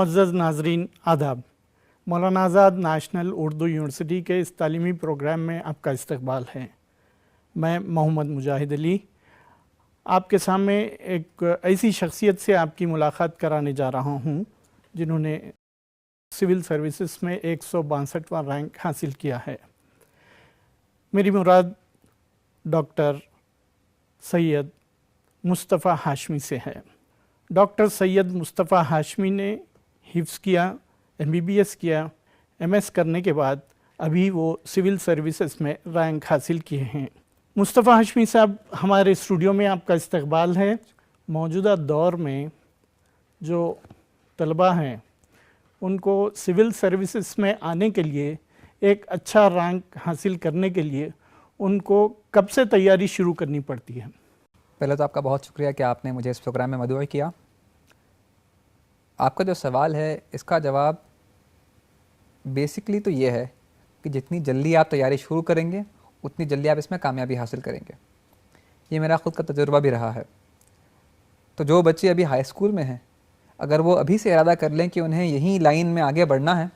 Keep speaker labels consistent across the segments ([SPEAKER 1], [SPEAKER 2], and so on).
[SPEAKER 1] मुअज़्ज़ज़ नाज़रीन आदाब। मौलाना आज़ाद national Urdu university के इस तालीमी प्रोग्राम में आपका इस्तकबाल है। मैं मोहम्मद मुजाहिद अली आपके सामने एक ऐसी शख्सियत से आपकी मुलाकात कराने जा रहा हूँ जिन्होंने सिविल सर्विसेज में 162वां रैंक हासिल किया है। मेरी मुराद डॉक्टर सैयद मुस्तफ़ा हाशमी से है। डॉक्टर सैयद मुस्तफ़ा हाशमी ने हिफ्ज़ किया, MBBS किया, MS करने के बाद अभी वो सिविल सर्विसेज में रैंक हासिल किए हैं। मुस्तफ़ा हाशमी साहब, हमारे स्टूडियो में आपका इस्तकबाल है। मौजूदा दौर में जो तलबा हैं उनको सिविल सर्विसेज में आने के लिए, एक अच्छा रैंक हासिल करने के लिए उनको कब से तैयारी शुरू करनी पड़ती है?
[SPEAKER 2] पहले तो आपका बहुत शुक्रिया कि आपने मुझे इस प्रोग्राम में मदऊ किया। आपका जो सवाल है इसका जवाब बेसिकली तो ये है कि जितनी जल्दी आप तैयारी शुरू करेंगे उतनी जल्दी आप इसमें कामयाबी हासिल करेंगे। ये मेरा ख़ुद का तजुर्बा भी रहा है। तो जो बच्चे अभी हाई स्कूल में हैं, अगर वो अभी से इरादा कर लें कि उन्हें यही लाइन में आगे बढ़ना है,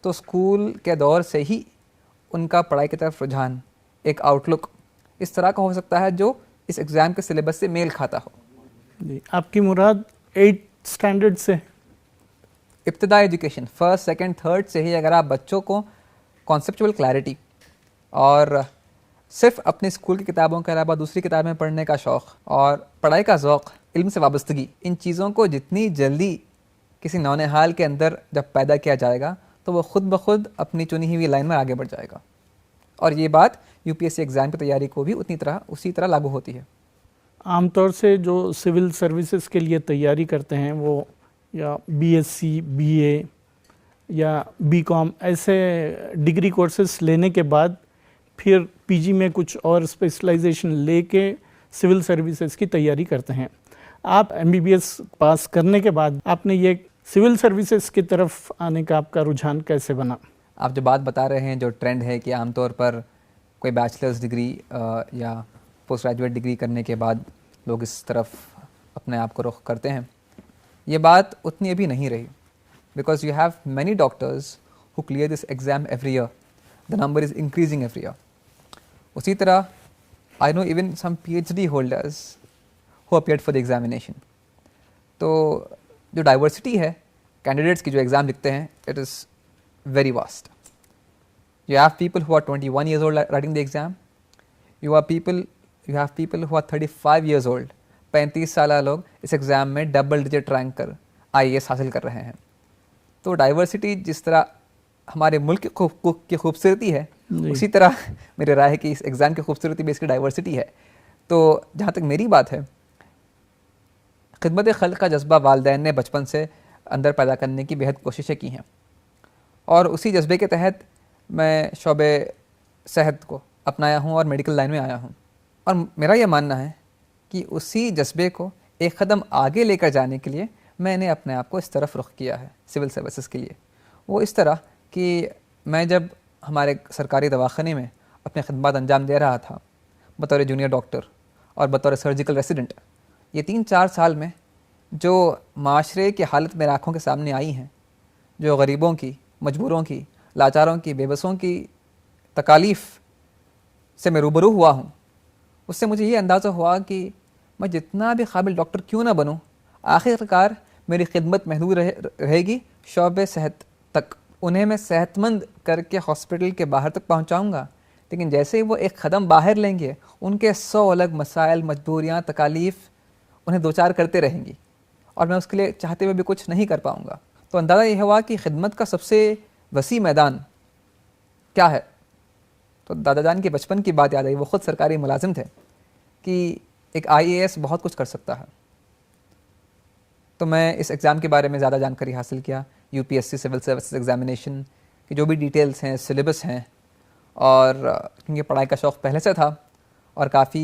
[SPEAKER 2] तो स्कूल के दौर से ही उनका पढ़ाई की तरफ रुझान, एक आउटलुक इस तरह का हो सकता है जो इस एग्ज़ाम के सिलेबस से मेल खाता हो।
[SPEAKER 1] जी, आपकी मुराद 8th स्टैंडर्ड से?
[SPEAKER 2] इब्तदाई एजुकेशन, फर्स्ट सेकंड थर्ड से ही अगर आप बच्चों को कॉन्सेप्चुअल क्लैरिटी और सिर्फ अपने स्कूल की किताबों के अलावा दूसरी किताबें पढ़ने का शौक़ और पढ़ाई का ज़ौक़, इल्म से वाबस्तगी, इन चीज़ों को जितनी जल्दी किसी नौनिहाल के अंदर जब पैदा किया जाएगा तो वो ख़ुद ब खुद अपनी चुनी हुई लाइन में आगे बढ़ जाएगा। और ये बात UPSC एग्ज़ाम की तैयारी को भी उसी तरह लागू होती है।
[SPEAKER 1] आमतौर से जो सिविल सर्विसेज के लिए तैयारी करते हैं वो या BSc, BA या BCom ऐसे डिग्री कोर्सेज लेने के बाद फिर PG में कुछ और स्पेशलाइजेशन लेके सिविल सर्विसेज की तैयारी करते हैं। आप MBBS पास करने के बाद आपने ये सिविल सर्विसेज की तरफ आने का आपका रुझान कैसे बना?
[SPEAKER 2] आप जो बात बता रहे हैं, जो ट्रेंड है कि आमतौर पर कोई बैचलर्स डिग्री या पोस्ट ग्रेजुएट डिग्री करने के बाद लोग इस तरफ अपने आप को रुख करते हैं, ये बात उतनी अभी नहीं रही। Because you have many doctors who clear this exam every year, the number is increasing every year. उसी तरह I know even some PhD holders who appeared for the examination. तो जो डाइवर्सिटी है कैंडिडेट्स की जो एग्ज़ाम लिखते हैं, it is very vast. You have people who are 21 years old writing the exam. You have people who are 35 years old. 35 साल लोग इस एग्ज़ाम में डबल डिजिट रैंक कर IAS हासिल कर रहे हैं। तो डाइवर्सिटी जिस तरह हमारे मुल्क की खूबसूरती है, उसी तरह मेरी राय है कि इस एग्ज़ाम की खूबसूरती भी इसकी डाइवर्सिटी है। तो जहाँ तक मेरी बात है, खिदमत खल्क़ का जज्बा वालिदैन ने बचपन से अंदर पैदा करने की बेहद कोशिशें की हैं और उसी जज्बे के तहत मैं शोबे सेहत को अपनाया हूँ और मेडिकल लाइन में आया हूँ। और मेरा ये मानना है कि उसी जज्बे को एक कदम आगे लेकर जाने के लिए मैंने अपने आप को इस तरफ रुख किया है सिविल सर्विसेज के लिए। वो इस तरह कि मैं जब हमारे सरकारी दवाखाने में अपने खिदमत अंजाम दे रहा था बतौर जूनियर डॉक्टर और बतौर सर्जिकल रेसिडेंट, ये 3-4 साल में जो माशरे की हालत मेरे आँखों के सामने आई हैं, जो गरीबों की, मजबूरों की, लाचारों की, बेबसों की तकालीफ़ से मैं रूबरू हुआ हूँ, उससे मुझे ये अंदाज़ा हुआ कि मैं जितना भी काबिल डॉक्टर क्यों ना बनूँ, आखिरकार मेरी खिदमत महदूद रहेगी शोबे सेहत तक। उन्हें मैं सेहतमंद करके हॉस्पिटल के बाहर तक पहुँचाऊँगा, लेकिन जैसे ही वो एक कदम बाहर लेंगे उनके 100 अलग मसाइल, मजबूरियाँ, तकालीफ़ उन्हें दो चार करते रहेंगी और मैं उसके लिए चाहते हुए भी कुछ नहीं कर पाऊँगा। तो अंदाज़ा ये हुआ कि खिदमत का सबसे वसी मैदान क्या है। तो दादा जान के बचपन की बात याद आई। वो ख़ुद सरकारी मुलाजिम थे कि एक IAS बहुत कुछ कर सकता है। तो मैं इस एग्ज़ाम के बारे में ज़्यादा जानकारी हासिल किया, UPSC सिविल सर्विसेज एग्ज़ामिनेशन की जो भी डिटेल्स हैं, सिलेबस हैं, और क्योंकि पढ़ाई का शौक़ पहले से था और काफ़ी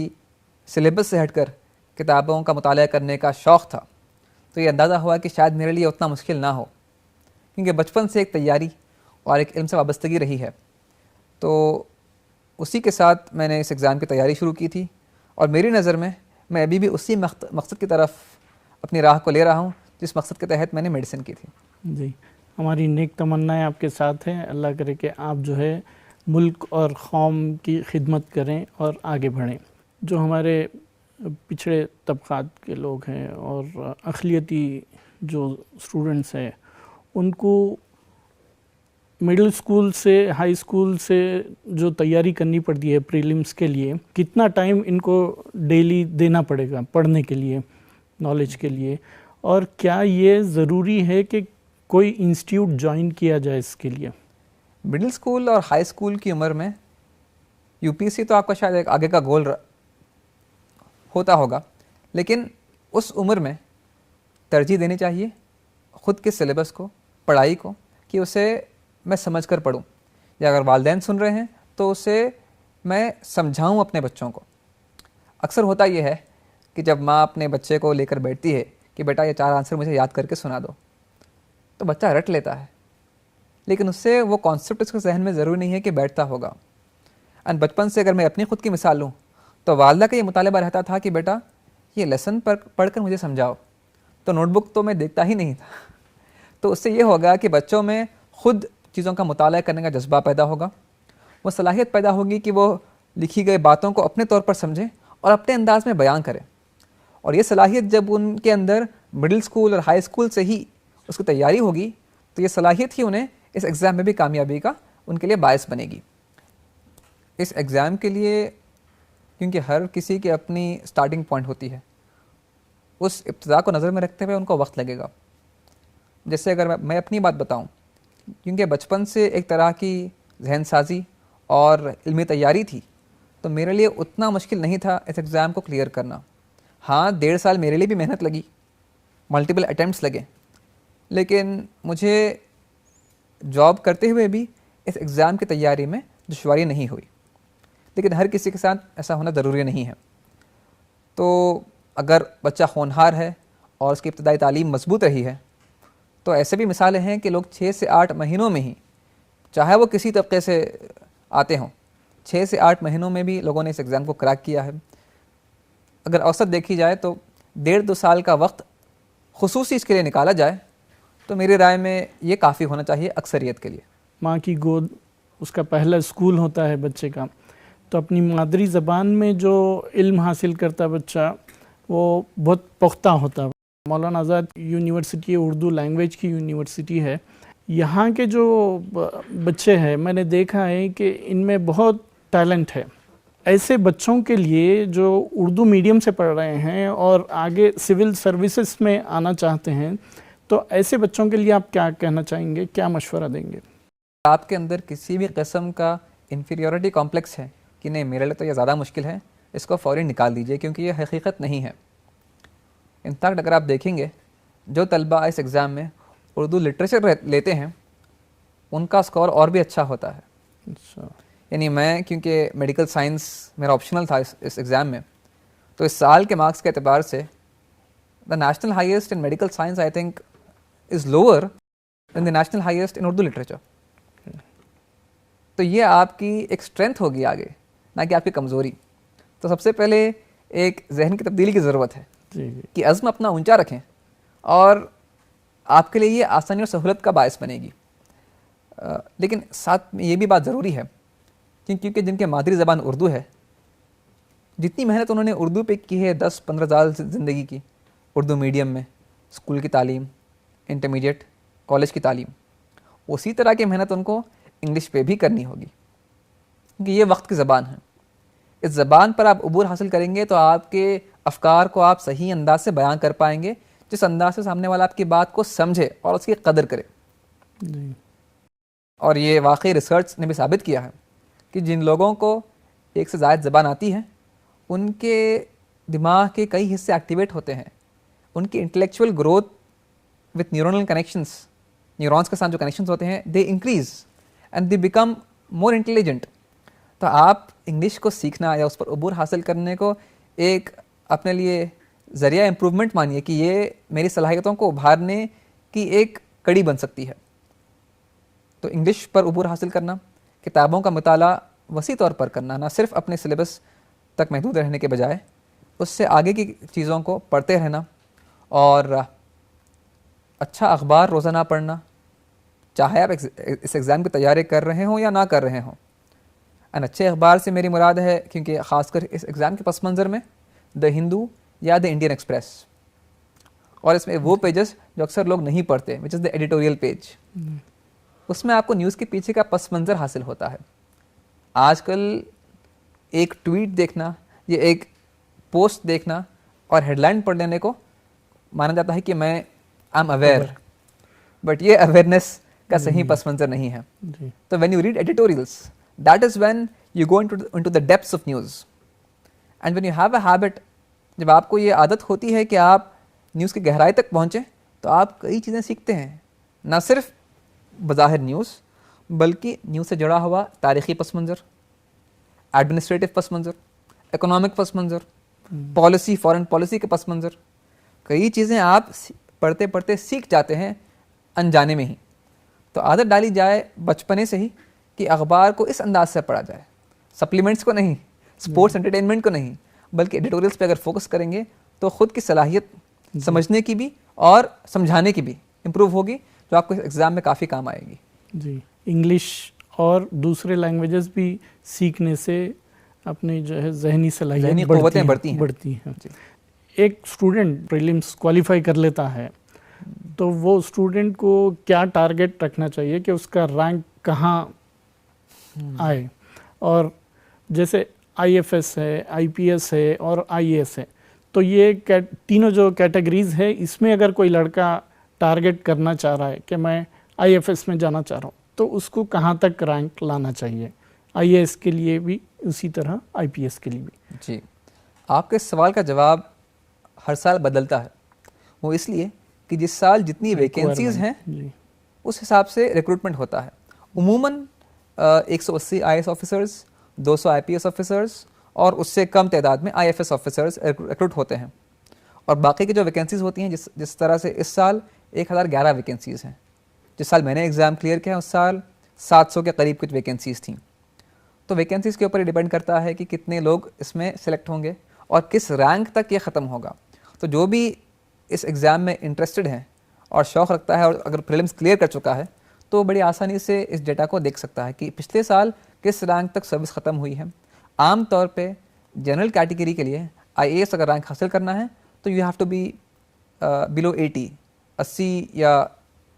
[SPEAKER 2] सिलेबस से हटकर किताबों का मुताला करने का शौक़ था, तो ये अंदाज़ा हुआ कि शायद मेरे लिए उतना मुश्किल ना हो, क्योंकि बचपन से एक तैयारी और एक इल्म से वाबस्तगी रही है। तो उसी के साथ मैंने इस एग्ज़ाम की तैयारी शुरू की थी और मेरी नज़र में मैं अभी भी उसी मकसद की तरफ अपनी राह को ले रहा हूँ जिस मकसद के तहत मैंने मेडिसिन की थी।
[SPEAKER 1] जी, हमारी नेक तमन्नाएं आपके साथ हैं। अल्लाह करे कि आप जो है मुल्क और कौम की खिदमत करें और आगे बढ़ें। जो हमारे पिछड़े तबक़ात के लोग हैं और अक़लियती जो स्टूडेंट्स हैं, उनको मिडिल स्कूल से हाई स्कूल से जो तैयारी करनी पड़ती है प्रीलिम्स के लिए, कितना टाइम इनको डेली देना पड़ेगा पढ़ने के लिए, नॉलेज के लिए, और क्या ये ज़रूरी है कि कोई इंस्टीट्यूट ज्वाइन किया जाए इसके लिए?
[SPEAKER 2] मिडिल स्कूल और हाई स्कूल की उम्र में यूपीएससी तो आपका शायद एक आगे का गोल होता होगा, लेकिन उस उम्र में तरजीह देनी चाहिए ख़ुद के सिलेबस को, पढ़ाई को, कि उसे मैं समझ कर पढ़ूँ, या अगर वालिदैन सुन रहे हैं तो उसे मैं समझाऊँ अपने बच्चों को। अक्सर होता यह है कि जब माँ अपने बच्चे को लेकर बैठती है कि बेटा ये 4 आंसर मुझे याद करके सुना दो, तो बच्चा रट लेता है, लेकिन उससे वो कॉन्सेप्ट उसके जहन में ज़रूरी नहीं है कि बैठता होगा। एंड बचपन से अगर मैं अपनी ख़ुद की मिसाल लूँ तो वालदा का ये मुतालबा रहता था कि बेटा ये लेसन पढ़कर मुझे समझाओ, तो नोटबुक तो मैं देखता ही नहीं था। तो उससे ये होगा कि बच्चों में ख़ुद चीज़ों का मुताला करने का जज्बा पैदा होगा, वो सलाहियत पैदा होगी कि वो लिखी गई बातों को अपने तौर पर समझें और अपने अंदाज में बयान करें। और ये सलाहियत जब उनके अंदर मिडिल स्कूल और हाई स्कूल से ही उसकी तैयारी होगी, तो ये सलाहियत ही उन्हें इस एग्ज़ाम में भी कामयाबी का उनके लिए बायस बनेगी। इस एग्ज़ाम के लिए क्योंकि हर किसी की अपनी स्टार्टिंग पॉइंट होती है, उस इब्तिदा को नज़र में रखते हुए उनको वक्त लगेगा। जैसे अगर मैं अपनी बात बताऊं, क्योंकि बचपन से एक तरह की जहन साजी और इल्मी तैयारी थी, तो मेरे लिए उतना मुश्किल नहीं था इस एग्ज़ाम को क्लियर करना। हाँ, 1.5 साल मेरे लिए भी मेहनत लगी, मल्टीपल अटैम्प्ट्स लगे, लेकिन मुझे जॉब करते हुए भी इस एग्ज़ाम की तैयारी में दुश्वारी नहीं हुई। लेकिन हर किसी के साथ ऐसा होना ज़रूरी नहीं है। तो अगर बच्चा होनहार है और उसकी इब्तदाई तालीम मजबूत रही है, तो ऐसे भी मिसालें हैं कि लोग 6 से 8 महीनों में ही, चाहे वो किसी तबके से आते हों, 6 से 8 महीनों में भी लोगों ने इस एग्ज़ाम को क्रैक किया है। अगर औसत देखी जाए तो 1.5-2 साल का वक्त खुसूसी इसके लिए निकाला जाए तो मेरी राय में ये काफ़ी होना चाहिए अक्सरियत के लिए।
[SPEAKER 1] माँ की गोद उसका पहला स्कूल होता है बच्चे का, तो अपनी मादरी ज़बान में जो इल्म हासिल करता बच्चा, वो बहुत पुख्ता होता है। मौलाना आज़ाद यूनिवर्सिटी उर्दू लैंग्वेज की यूनिवर्सिटी है। यहाँ के जो बच्चे हैं, मैंने देखा है कि इनमें बहुत टैलेंट है। ऐसे बच्चों के लिए जो उर्दू मीडियम से पढ़ रहे हैं और आगे सिविल सर्विसेज में आना चाहते हैं, तो ऐसे बच्चों के लिए आप क्या कहना चाहेंगे, क्या मशवरा देंगे?
[SPEAKER 2] आपके अंदर किसी भी किस्म का इन्फीरियरिटी कॉम्प्लेक्स है कि नहीं मेरे लिए तो ये ज़्यादा मुश्किल है, इसको फ़ौरी निकाल दीजिए, क्योंकि ये हकीकत नहीं है। इनफैक्ट अगर आप देखेंगे, जो तलबा इस एग्ज़ाम में उर्दू लिटरेचर लेते हैं उनका स्कोर और भी अच्छा होता है।
[SPEAKER 1] अच्छा।
[SPEAKER 2] यानी मैं, क्योंकि मेडिकल साइंस मेरा ऑप्शनल था इस एग्ज़ाम में, तो इस साल के मार्क्स के एतबार से the national highest in medical science I think is lower than the national highest in Urdu literature. तो ये आपकी एक स्ट्रेंथ होगी आगे, ना कि आपकी कमज़ोरी। तो सबसे पहले एक जहन की तब्दीली की ज़रूरत है कि अज़्म अपना ऊंचा रखें, और आपके लिए ये आसानी और सहूलत का बायस बनेगी। लेकिन साथ में ये भी बात ज़रूरी है क्योंकि जिनके मादरी ज़बान उर्दू है, जितनी मेहनत उन्होंने उर्दू पे की है 10-15 साल ज़िंदगी की, उर्दू मीडियम में स्कूल की तालीम, इंटरमीडिएट, कॉलेज की तालीम, उसी तरह की मेहनत उनको इंग्लिश पे भी करनी होगी, क्योंकि ये वक्त की ज़बान है। इस ज़बान पर आप अबूर हासिल करेंगे तो आपके अफ़कार को आप सही अंदाज से बयान कर पाएंगे, जिस अंदाज से सामने वाला आपकी बात को समझे और उसकी कदर करे। और ये वाकई रिसर्च ने भी साबित किया है कि जिन लोगों को एक से ज़ायद ज़बान आती है, उनके दिमाग के कई हिस्से एक्टिवेट होते हैं, उनकी intellectual growth with neuronal connections, neurons के साथ जो कनेक्शंस होते हैं, they increase and they become more intelligent. तो आप इंग्लिश को सीखना या उस पर अबूर हासिल करने को एक अपने लिए ज़रिया इम्प्रूवमेंट मानिए कि ये मेरी सलाहियतों को उभारने की एक कड़ी बन सकती है। तो इंग्लिश पर अबूर हासिल करना, किताबों का मुताला वसी तौर पर करना, ना सिर्फ अपने सिलेबस तक महदूद रहने के बजाय उससे आगे की चीज़ों को पढ़ते रहना, और अच्छा अखबार रोज़ाना पढ़ना, चाहे आप इस एग्ज़ाम की तैयारी कर रहे हों या ना कर रहे हों। एंड अच्छे अखबार से मेरी मुराद है, क्योंकि ख़ासकर इस एग्ज़ाम के पस मंज़र में, द हिंदू या द इंडियन एक्सप्रेस, और इसमें वो पेजेस जो अक्सर लोग नहीं पढ़ते, which is the editorial page. उसमें आपको न्यूज़ के पीछे का पस मंज़र हासिल होता है। आजकल एक ट्वीट देखना या एक पोस्ट देखना और हेडलाइन पढ़ लेने को माना जाता है कि मैं आई एम अवेयर, बट ये अवेयरनेस का सही पस मंज़र नहीं है। तो when you read editorials, that is when you go into the depths of news. And when you have a habit, जब आपको ये आदत होती है कि आप न्यूज़ की गहराई तक पहुँचें, तो आप कई चीज़ें सीखते हैं, ना सिर्फ बज़ाहिर न्यूज़, बल्कि न्यूज़ से जुड़ा हुआ तारीख़ी पस मंज़र, एडमिनिस्ट्रेटिव पस मंज़र, इकोनॉमिक पस मंज़र, पॉलिसी, फॉरेन पॉलिसी के पस मंज़र। कई चीज़ें आप पढ़ते पढ़ते सीख जाते हैं अनजाने में ही। तो आदत डाली जाए बचपने से ही कि अखबार को इस अंदाज से पढ़ा जाए, सप्लीमेंट्स को नहीं, स्पोर्ट्स एंटरटेनमेंट को नहीं, बल्कि एडिटोरियल्स पे अगर फोकस करेंगे तो ख़ुद की सलाहियत समझने की भी और समझाने की भी इम्प्रूव होगी, जो आपको एग्ज़ाम में काफ़ी काम आएगी।
[SPEAKER 1] जी, इंग्लिश और दूसरे लैंग्वेजेस भी सीखने से अपनी जो है जहनी सलाहियत बढ़ती हैं। एक स्टूडेंट प्रीलिम्स क्वालिफाई कर लेता है, तो वो स्टूडेंट को क्या टारगेट रखना चाहिए कि उसका रैंक कहाँ आए? और जैसे आईएफएस है, आईपीएस है और आईएएस है, तो ये तीनों जो कैटेगरीज है, इसमें अगर कोई लड़का टारगेट करना चाह रहा है कि मैं आईएफएस में जाना चाह रहा हूँ, तो उसको कहाँ तक रैंक लाना चाहिए? आईएएस के लिए भी, उसी तरह आईपीएस के लिए भी।
[SPEAKER 2] जी, आपके सवाल का जवाब हर साल बदलता है। वो इसलिए कि जिस साल जितनी वैकेंसीज़ हैं, उस हिसाब से रिक्रूटमेंट होता है। उमूमन 180 आईएएस ऑफिसर्स, 200 आईपीएस ऑफिसर्स और उससे कम तादाद में आईएफएस ऑफिसर्स रिक्रूट होते हैं। और बाकी की जो वैकेंसीज़ होती हैं, जिस तरह से इस साल 1011 वैकेंसीज़ हैं। जिस साल मैंने एग्ज़ाम क्लियर किया उस साल 700 के करीब कुछ वैकेंसीज़ थी। तो वैकेंसीज़ के ऊपर डिपेंड करता है कि कितने लोग इसमें सेलेक्ट होंगे और किस रैंक तक ये ख़त्म होगा। तो जो भी इस एग्ज़ाम में इंटरेस्टेड है और शौक़ रखता है और अगर प्रीलिम्स क्लियर कर चुका है, तो बड़ी आसानी से इस डेटा को देख सकता है कि पिछले साल किस रैंक तक सर्विस ख़त्म हुई है। आम तौर पे जनरल कैटेगरी के लिए आईएएस अगर रैंक हासिल करना है तो you have to be below 80 या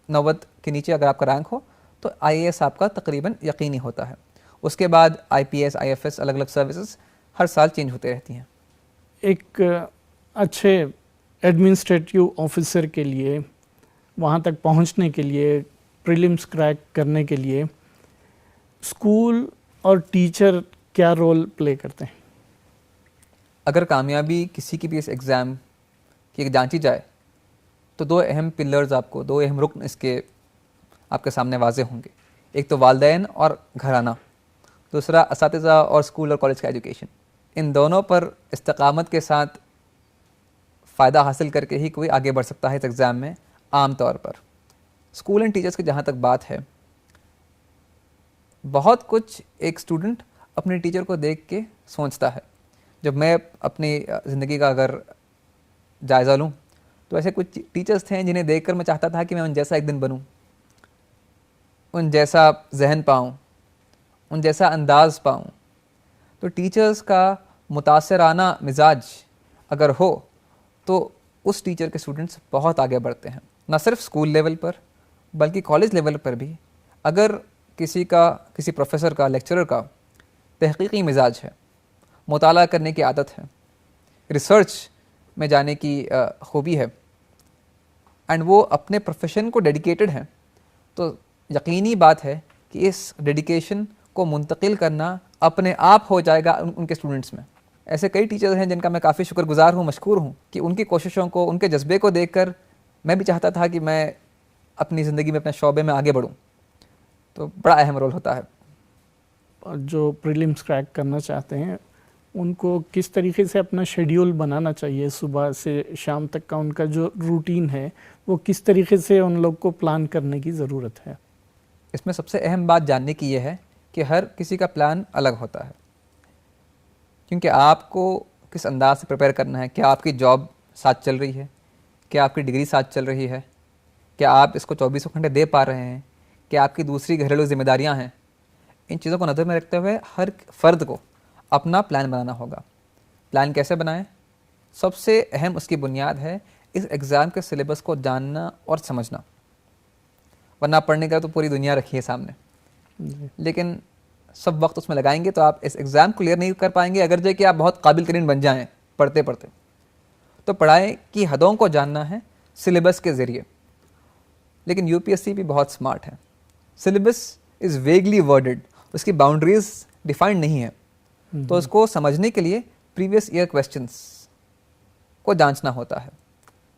[SPEAKER 2] 90 के नीचे अगर आपका रैंक हो तो आईएएस आपका तकरीबन यकीनी होता है। उसके बाद आईपीएस, आईएफएस, अलग अलग सर्विसेज हर साल चेंज होते रहती हैं।
[SPEAKER 1] एक अच्छे एडमिनिस्ट्रेटिव ऑफिसर के लिए, वहाँ तक पहुँचने के लिए, प्रीलिम्स क्रैक करने के लिए स्कूल और टीचर क्या रोल प्ले करते हैं?
[SPEAKER 2] अगर कामयाबी किसी की भी इस एग्ज़ाम की जांची जाए तो दो अहम पिलर्स आपको, दो अहम रुकन इसके आपके सामने वाज़े होंगे। एक तो वालिदैन और घराना, दूसरा असातिज़ा और स्कूल और कॉलेज का एजुकेशन। इन दोनों पर इस्तकामत के साथ फ़ायदा हासिल करके ही कोई आगे बढ़ सकता है इस एग्ज़ाम में। आम तौर पर स्कूल एंड टीचर्स की जहाँ तक बात है, बहुत कुछ एक स्टूडेंट अपने टीचर को देख के सोचता है। जब मैं अपनी ज़िंदगी का अगर जायज़ा लूँ तो ऐसे कुछ टीचर्स थे जिन्हें देखकर मैं चाहता था कि मैं उन जैसा एक दिन बनूँ, उन जैसा जहन पाऊँ, उन जैसा अंदाज़ पाऊँ। तो टीचर्स का मुतासराना मिजाज अगर हो तो उस टीचर के स्टूडेंट्स बहुत आगे बढ़ते हैं। न सिर्फ स्कूल लेवल पर बल्कि कॉलेज लेवल पर भी अगर किसी प्रोफेसर का, लेक्चरर का तहकीकी मिजाज है, मुताला करने की आदत है, रिसर्च में जाने की खूबी है एंड वो अपने प्रोफेशन को डेडिकेटेड हैं, तो यकीनी बात है कि इस डेडिकेशन को मुंतकिल करना अपने आप हो जाएगा उनके स्टूडेंट्स में। ऐसे कई टीचर्स हैं जिनका मैं काफ़ी शुक्रगुजार हूँ, मशकूर हूँ कि उनकी कोशिशों को, उनके जज्बे को देखकर मैं भी चाहता था कि मैं अपनी ज़िंदगी में अपने शौबे में आगे बढ़ूँ। तो बड़ा अहम रोल होता है।
[SPEAKER 1] जो प्रीलिम्स क्रैक करना चाहते हैं उनको किस तरीके से अपना शेड्यूल बनाना चाहिए? सुबह से शाम तक का उनका जो रूटीन है वो किस तरीके से उन लोग को प्लान करने की ज़रूरत है?
[SPEAKER 2] इसमें सबसे अहम बात जानने की यह है कि हर किसी का प्लान अलग होता है, क्योंकि आपको किस अंदाज से प्रिपेयर करना है। क्या आपकी जॉब साथ चल रही है? क्या आपकी डिग्री साथ चल रही है? क्या आप इसको 24 घंटे दे पा रहे हैं, क्या आपकी दूसरी घरेलू जिम्मेदारियां हैं। इन चीज़ों को नज़र में रखते हुए हर फ़र्द को अपना प्लान बनाना होगा। प्लान कैसे बनाएं? सबसे अहम उसकी बुनियाद है इस एग्ज़ाम के सिलेबस को जानना और समझना। वरना पढ़ने का तो पूरी दुनिया रखी है सामने, लेकिन सब वक्त उसमें लगाएंगे तो आप इस एग्ज़ाम क्लियर नहीं कर पाएंगे, अगर जो कि आप बहुत काबिल तरीन बन जाएं पढ़ते पढ़ते। तो पढ़ाई की हदों को जानना है सिलेबस के ज़रिए। लेकिन यूपीएससी भी बहुत स्मार्ट है। सिलेबस इज़ वेगली वर्डेड, उसकी बाउंड्रीज डिफाइंड नहीं है। तो उसको समझने के लिए प्रीवियस ईयर क्वेश्चंस को जांचना होता है।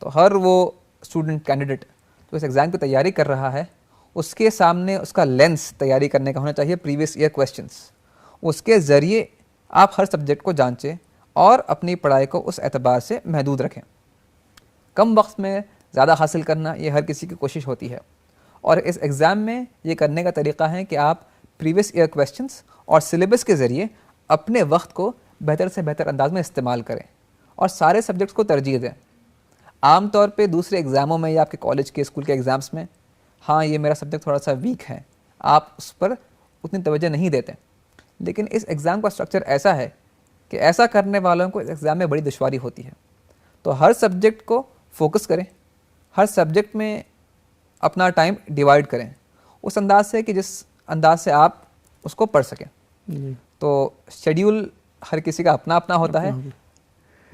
[SPEAKER 2] तो हर वो स्टूडेंट कैंडिडेट जो इस एग्ज़ाम की तैयारी कर रहा है, उसके सामने उसका लेंस तैयारी करने का होना चाहिए प्रीवियस ईयर क्वेश्चंस। उसके ज़रिए आप हर सब्जेक्ट को जांचें और अपनी पढ़ाई को उस एतबार से महदूद रखें। कम वक्त में ज़्यादा हासिल करना ये हर किसी की कोशिश होती है, और इस एग्ज़ाम में ये करने का तरीक़ा है कि आप प्रीवियस ईयर क्वेश्चंस और सिलेबस के ज़रिए अपने वक्त को बेहतर से बेहतर अंदाज में इस्तेमाल करें और सारे सब्जेक्ट्स को तरजीह दें। आम तौर पे दूसरे एग्ज़ामों में या आपके कॉलेज के स्कूल के एग्ज़ाम्स में, हाँ ये मेरा सब्जेक्ट थोड़ा सा वीक है, आप उस पर उतनी तवज्जो नहीं देते। लेकिन इस एग्ज़ाम का स्ट्रक्चर ऐसा है कि ऐसा करने वालों को इस एग्ज़ाम में बड़ी दुश्वारी होती है। तो हर सब्जेक्ट को फोकस करें, हर सब्जेक्ट में अपना टाइम डिवाइड करें उस अंदाज से कि जिस अंदाज से आप उसको पढ़ सकें। तो शेड्यूल हर किसी का अपना अपना होता है,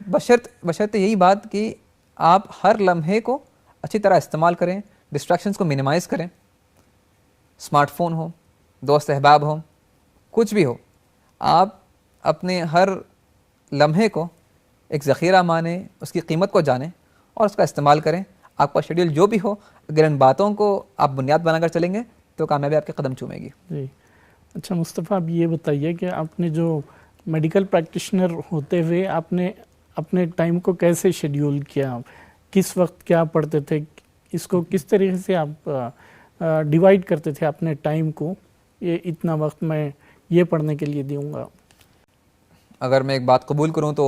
[SPEAKER 2] बशर्ते यही बात कि आप हर लम्हे को अच्छी तरह इस्तेमाल करें, डिस्ट्रैक्शंस को मिनिमाइज़ करें। स्मार्टफोन हो, दोस्त अहबाब हो, कुछ भी हो, आप अपने हर लम्हे को एक ज़ख़ीरा माने, उसकी कीमत को जानें और उसका इस्तेमाल करें। आपका शेड्यूल जो भी हो, अगर इन बातों को आप बुनियाद बनाकर चलेंगे तो कामयाबी आपके कदम चूमेगी।
[SPEAKER 1] जी अच्छा मुस्तफ़ा, आप ये बताइए कि आपने जो मेडिकल प्रैक्टिशनर होते हुए आपने अपने टाइम को कैसे शेड्यूल किया, किस वक्त क्या पढ़ते थे, इसको किस तरीके से आप डिवाइड करते थे अपने टाइम को, ये इतना वक्त मैं ये पढ़ने के लिए दूंगा।
[SPEAKER 2] अगर मैं एक बात कबूल करूं तो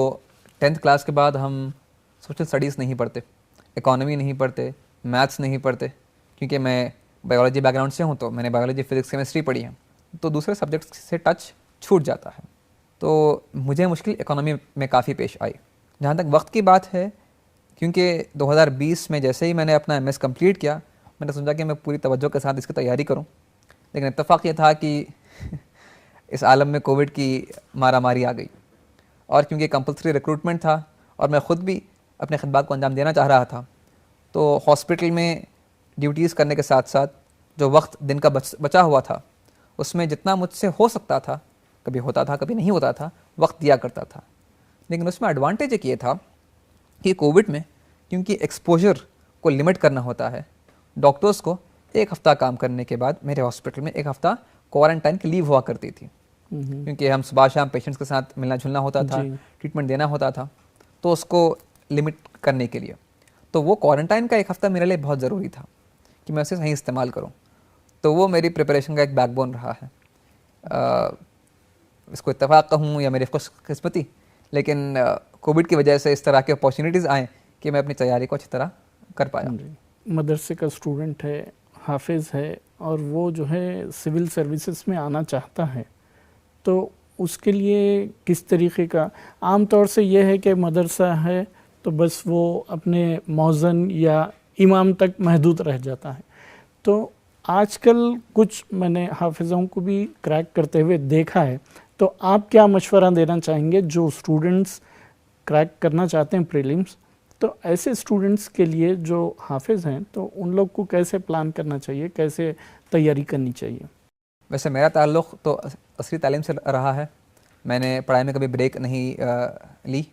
[SPEAKER 2] 10th क्लास के बाद हम सोशल स्टडीज़ नहीं पढ़ते, इकोनॉमी नहीं पढ़ते, मैथ्स नहीं पढ़ते, क्योंकि मैं बायोलॉजी बैकग्राउंड से हूं तो मैंने बायोलॉजी, फिज़िक्स, केमिस्ट्री पढ़ी है, तो दूसरे सब्जेक्ट्स से टच छूट जाता है। तो मुझे मुश्किल इकोनॉमी में काफ़ी पेश आई। जहाँ तक वक्त की बात है, क्योंकि 2020 में जैसे ही मैंने अपना एमएस कंप्लीट किया, मैंने सोचा कि मैं पूरी तवज्जो के साथ इसकी तैयारी करूं। लेकिन इत्तेफाक ये था कि इस आलम में कोविड की मारामारी आ गई, और क्योंकि कंपल्सरी रिक्रूटमेंट था और मैं ख़ुद भी अपने खिदमत को अंजाम देना चाह रहा था, तो हॉस्पिटल में ड्यूटीज़ करने के साथ साथ जो वक्त दिन का बचा हुआ था, उसमें जितना मुझसे हो सकता था, कभी होता था कभी नहीं होता था, वक्त दिया करता था। लेकिन उसमें एडवांटेज एक ये था कि कोविड में क्योंकि एक्सपोजर को लिमिट करना होता है, डॉक्टर्स को एक हफ़्ता काम करने के बाद मेरे हॉस्पिटल में एक हफ़्ता क्वारंटाइन की लीव हुआ करती थी, क्योंकि हम सुबह शाम पेशेंट्स के साथ मिलना जुलना होता था, ट्रीटमेंट देना होता था, तो उसको लिमिट करने के लिए तो वो क्वारंटाइन का एक हफ़्ता मेरे लिए बहुत ज़रूरी था कि मैं उसे सही इस्तेमाल करूँ। तो वो मेरी प्रिपरेशन का एक बैकबोन रहा है। इसको इत्तेफाक कहूँ या मेरी खुशकिस्मती, लेकिन कोविड की वजह से इस तरह के अपॉर्चुनिटीज़ आए कि मैं अपनी तैयारी को अच्छी तरह कर पाया।
[SPEAKER 1] मदरसे का स्टूडेंट है, हाफिज़ है, और वो जो है सिविल सर्विसेज में आना चाहता है, तो उसके लिए किस तरीके का, आम तौर से ये है कि मदरसा है तो बस वो अपने मौज़न या इमाम तक महदूद रह जाता है। तो आजकल कुछ मैंने हाफिज़ों को भी क्रैक करते हुए देखा है, तो आप क्या मशवरा देना चाहेंगे जो स्टूडेंट्स क्रैक करना चाहते हैं प्रीलिम्स, तो ऐसे स्टूडेंट्स के लिए जो हाफिज़ हैं तो उन लोग को कैसे प्लान करना चाहिए, कैसे तैयारी करनी चाहिए?
[SPEAKER 2] वैसे मेरा ताल्लुक़ तो असली तालीम से रहा है। मैंने पढ़ाई में कभी ब्रेक नहीं ली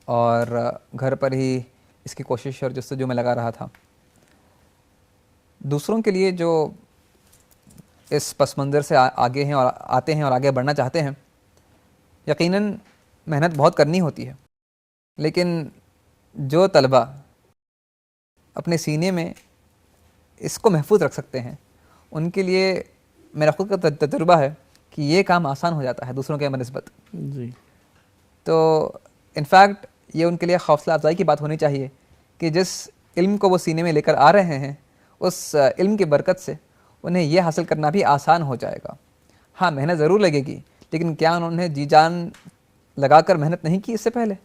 [SPEAKER 2] और घर पर ही इसकी कोशिश और जस्तजू में लगा रहा था। दूसरों के लिए जो इस पस मंज़र से आगे हैं और आते हैं और आगे बढ़ना चाहते हैं, यकीनन मेहनत बहुत करनी होती है, लेकिन जो तलबा अपने सीने में इसको महफूज रख सकते हैं, उनके लिए मेरा खुद का तजुर्बा है कि ये काम आसान हो जाता है दूसरों के बनस्बत
[SPEAKER 1] जी।
[SPEAKER 2] तो इनफैक्ट ये उनके लिए हौसला अफजाई की बात होनी चाहिए कि जिस इल्म को वो सीने में लेकर आ रहे हैं उस इल्म की बरकत से उन्हें ये हासिल करना भी आसान हो जाएगा। हाँ, मेहनत ज़रूर लगेगी, लेकिन क्या उन्होंने जी जान लगाकर मेहनत नहीं की इससे पहले?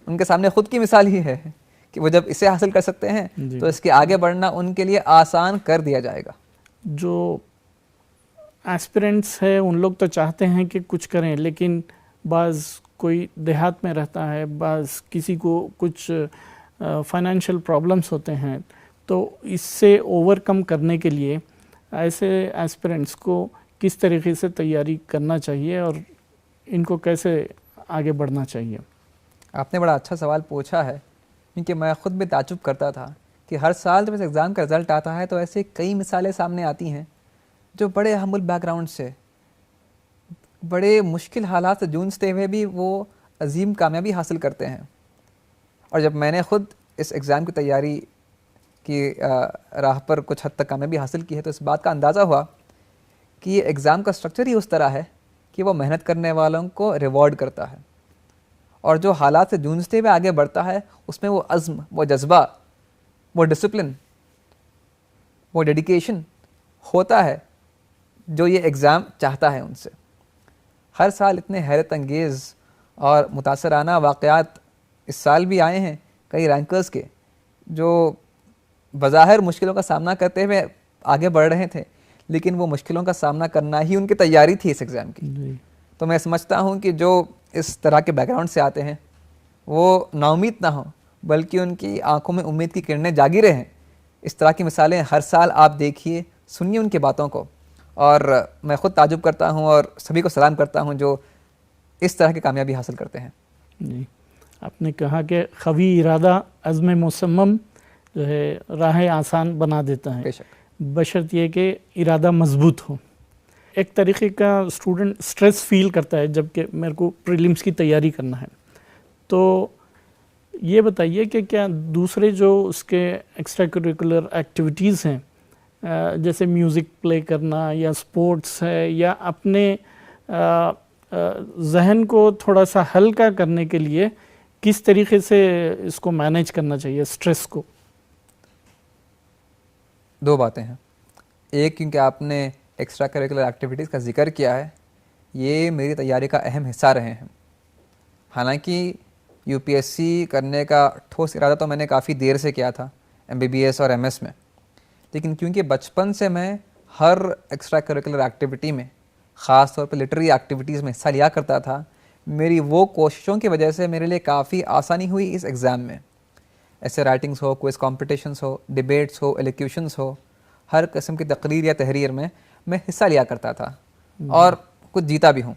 [SPEAKER 2] उनके सामने ख़ुद की मिसाल ही है कि वो जब इसे हासिल कर सकते हैं
[SPEAKER 1] जी।
[SPEAKER 2] तो इसके आगे बढ़ना उनके लिए आसान कर दिया जाएगा।
[SPEAKER 1] जो एस्पिरेंट्स है उन लोग तो चाहते हैं कि कुछ करें, लेकिन बाज़ कोई देहात में रहता है, बाज़ किसी को कुछ फाइनेंशियल प्रॉब्लम्स होते हैं, तो इससे ओवरकम करने के लिए ऐसे एस्पिरेंट्स को किस तरीके से तैयारी करना चाहिए और इनको कैसे आगे बढ़ना चाहिए?
[SPEAKER 2] आपने बड़ा अच्छा सवाल पूछा है, क्योंकि मैं ख़ुद भी ताज्जुब करता था कि हर साल जब इस एग्ज़ाम का रिज़ल्ट आता है तो ऐसे कई मिसालें सामने आती हैं जो बड़े हम्बल बैकग्राउंड से, बड़े मुश्किल हालात से जूझते हुए भी वो अजीम कामयाबी हासिल करते हैं। और जब मैंने ख़ुद इस एग्ज़ाम की तैयारी की राह पर कुछ हद तक कामयाबी हासिल की है तो इस बात का अंदाज़ा हुआ कि ये एग्ज़ाम का स्ट्रक्चर ही उस तरह है कि वो मेहनत करने वालों को रिवॉर्ड करता है, और जो हालात से जूझते हुए आगे बढ़ता है उसमें वो अज़्म, वो जज्बा, वो डिसिप्लिन, वो डेडिकेशन होता है जो ये एग्ज़ाम चाहता है उनसे। हर साल इतने हैरत अंगेज़ और मुतासराना वाक़यात इस साल भी आए हैं कई रैंकर्स के, जो बज़ाहिर मुश्किलों का सामना करते हुए आगे बढ़ रहे थे, लेकिन वो मुश्किलों का सामना करना ही उनकी तैयारी थी इस एग्ज़ाम की। तो मैं समझता हूँ कि जो इस तरह के बैकग्राउंड से आते हैं वो नाउम्मीद ना हो, बल्कि उनकी आंखों में उम्मीद की किरणें जागी रहें। इस तरह की मिसालें हर साल आप देखिए, सुनिए उनकी बातों को, और मैं ख़ुद ताजुब करता हूँ और सभी को सलाम करता हूँ जो इस तरह की कामयाबी हासिल करते हैं।
[SPEAKER 1] जी, आपने कहा कि ख़वी इरादा अज़्म मुसम्मम जो है राहें आसान बना देता है,
[SPEAKER 2] बेशक,
[SPEAKER 1] बशर्त ये कि इरादा मजबूत हो। एक तरीक़े का स्टूडेंट स्ट्रेस फील करता है जबकि मेरे को प्रीलिम्स की तैयारी करना है, तो ये बताइए कि क्या दूसरे जो उसके एक्स्ट्रा करिकुलर एक्टिविटीज़ हैं, जैसे म्यूज़िक प्ले करना या स्पोर्ट्स है, या अपने जहन को थोड़ा सा हल्का करने के लिए किस तरीके से इसको मैनेज करना चाहिए स्ट्रेस को?
[SPEAKER 2] दो बातें हैं। एक, क्योंकि आपने एक्स्ट्रा करिकुलर एक्टिविटीज़ का जिक्र किया है, ये मेरी तैयारी का अहम हिस्सा रहे हैं। हालांकि यूपीएससी करने का ठोस इरादा तो मैंने काफ़ी देर से किया था, एमबीबीएस और एमएस में, लेकिन क्योंकि बचपन से मैं हर एक्स्ट्रा करिकुलर एक्टिविटी में, ख़ास तौर पर लिटरेरी एक्टिविटीज़ में हिस्सा लिया करता था, मेरी वो कोशिशों की वजह से मेरे लिए काफ़ी आसानी हुई इस एग्ज़ाम में। ऐसे राइटिंग्स हो, क्विज़ कॉम्पिटिशन्स हो, डिबेट्स हो, एलोक्यूशंस हो, हर किस्म की तकरीर या तहरीर में मैं हिस्सा लिया करता था और कुछ जीता भी हूँ।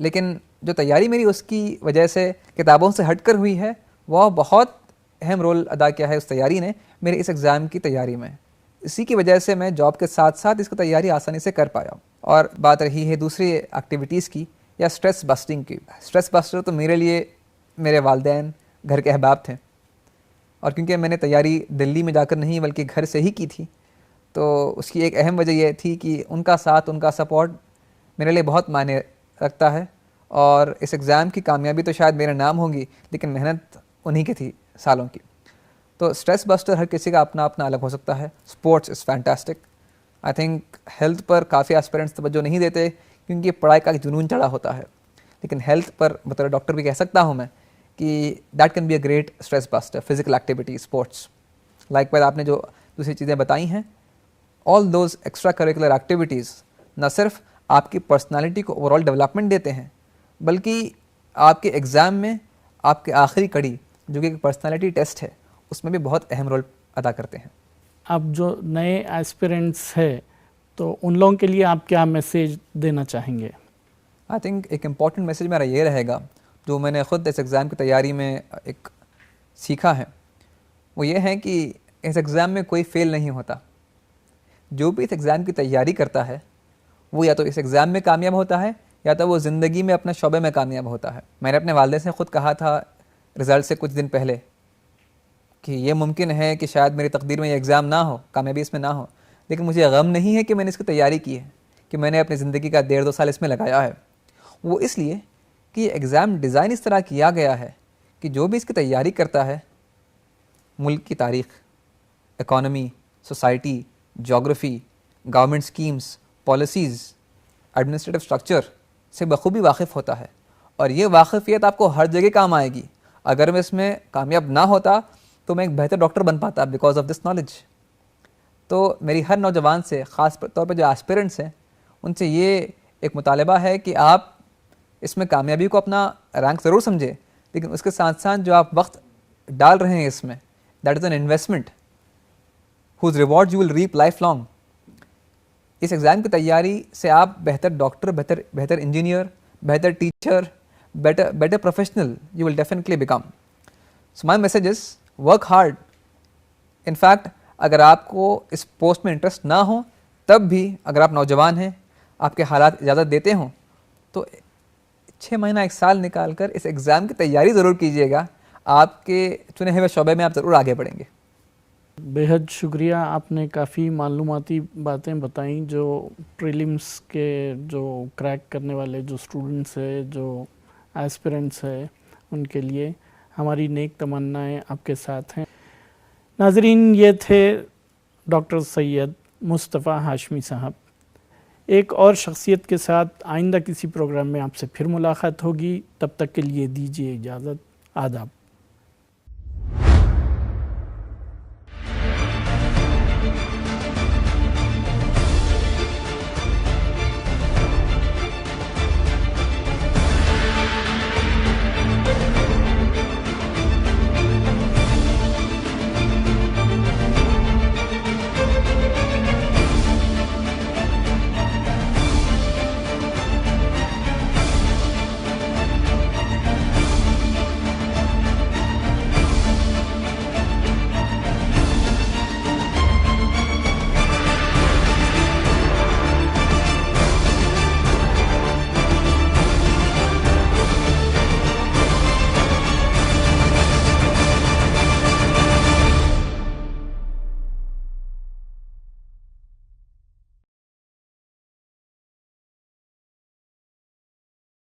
[SPEAKER 2] लेकिन जो तैयारी मेरी उसकी वजह से किताबों से हटकर हुई है, वह बहुत अहम रोल अदा किया है उस तैयारी ने मेरे इस एग्ज़ाम की तैयारी में। इसी की वजह से मैं जॉब के साथ साथ इसकी तैयारी आसानी से कर पाया। और बात रही है दूसरी एक्टिविटीज़ की या स्ट्रेस बस्टिंग की, स्ट्रेस बस्टर तो मेरे लिए मेरे वालिदैन, घर के अहबाब थे, और क्योंकि मैंने तैयारी दिल्ली में जाकर नहीं बल्कि घर से ही की थी, तो उसकी एक अहम वजह यह थी कि उनका साथ, उनका सपोर्ट मेरे लिए बहुत मायने रखता है। और इस एग्ज़ाम की कामयाबी तो शायद मेरे नाम होगी, लेकिन मेहनत उन्हीं की थी सालों की। तो स्ट्रेस बस्टर हर किसी का अपना अपना अलग हो सकता है। Sports is fantastic. I think health पर काफ़ी एस्पिरेंट्स तवज्जो नहीं देते क्योंकि पढ़ाई का जुनून चढ़ा होता है, लेकिन हेल्थ पर बतौर डॉक्टर भी कह सकता हूँ मैं कि that can be a great stress buster, physical activity, sports. Likewise आपने जो दूसरी चीज़ें बताई हैं, all those extra curricular activities न सिर्फ आपकी पर्सनालिटी को ओवरऑल डेवलपमेंट देते हैं, बल्कि आपके एग्ज़ाम में आपके आखिरी कड़ी जो कि एक पर्सनालिटी टेस्ट है, उसमें भी बहुत अहम रोल अदा करते हैं।
[SPEAKER 1] अब जो नए एस्पिरेंट्स है तो उन लोगों के लिए आप क्या मैसेज देना चाहेंगे?
[SPEAKER 2] आई थिंक एक इम्पॉर्टेंट मैसेज मेरा ये रहेगा, जो मैंने ख़ुद इस एग्ज़ाम की तैयारी में एक सीखा है, वो ये है कि इस एग्ज़ाम में कोई फ़ेल नहीं होता। जो भी इस एग्ज़ाम की तैयारी करता है वो या तो इस एग्ज़ाम में कामयाब होता है या तो वो ज़िंदगी में अपने शोबे में कामयाब होता है। मैंने अपने वालिद से ख़ुद कहा था रिज़ल्ट से कुछ दिन पहले कि ये मुमकिन है कि शायद मेरी तकदीर में ये एग्ज़ाम ना हो, कामयाबी इसमें ना हो, लेकिन मुझे गम नहीं है कि मैंने इसकी तैयारी की है, कि मैंने अपनी ज़िंदगी का 1.5-2 साल इसमें लगाया है। वो इसलिए कि ये एग्ज़ाम डिज़ाइन इस तरह किया गया है कि जो भी इसकी तैयारी करता है, मुल्क की तारीख़, economy, society, geography, government schemes, policies, administrative structure से बखूबी वाकिफ़ होता है। और ये वाकिफ़ियत आपको हर जगह काम आएगी। अगर मैं इसमें कामयाब ना होता तो मैं एक बेहतर डॉक्टर बन पाता बिकॉज ऑफ दिस नॉलेज। तो मेरी हर नौजवान से, ख़ास तौर पर जो एस्पिरेंट्स हैं, उनसे ये एक मुतालबा है कि आप इसमें कामयाबी को अपना रैंक ज़रूर समझें, लेकिन उसके साथ साथ जो आप वक्त डाल रहे हैं इसमें, that is an investment whose reward you will reap life long. इस एग्ज़ाम की तैयारी से आप बेहतर डॉक्टर, बेहतर इंजीनियर, बेहतर teacher, better professional you will definitely become. So my message is work hard. In fact, अगर आपको इस पोस्ट में इंटरेस्ट ना हो, तब भी अगर आप नौजवान हैं, आपके हालात इजाज़त देते हों, तो 6 महीना 1 साल निकाल कर इस एग्ज़ाम की तैयारी ज़रूर कीजिएगा। आपके चुने हुए शोबे में आप ज़रूर आगे बढ़ेंगे।
[SPEAKER 1] बेहद शुक्रिया, आपने काफ़ी मालूमाती बातें बताई जो प्रीलिम्स के जो क्रैक करने वाले जो स्टूडेंट्स हैं, जो एस्पिरेंट्स है, उनके लिए हमारी नेक तमन्नाएं आपके साथ हैं। नाजरीन, ये थे डॉक्टर सैयद मुस्तफ़ा हाशमी साहब। एक और शख्सियत के साथ आइंदा किसी प्रोग्राम में आपसे फिर मुलाकात होगी। तब तक के लिए दीजिए इजाज़त। आदाब।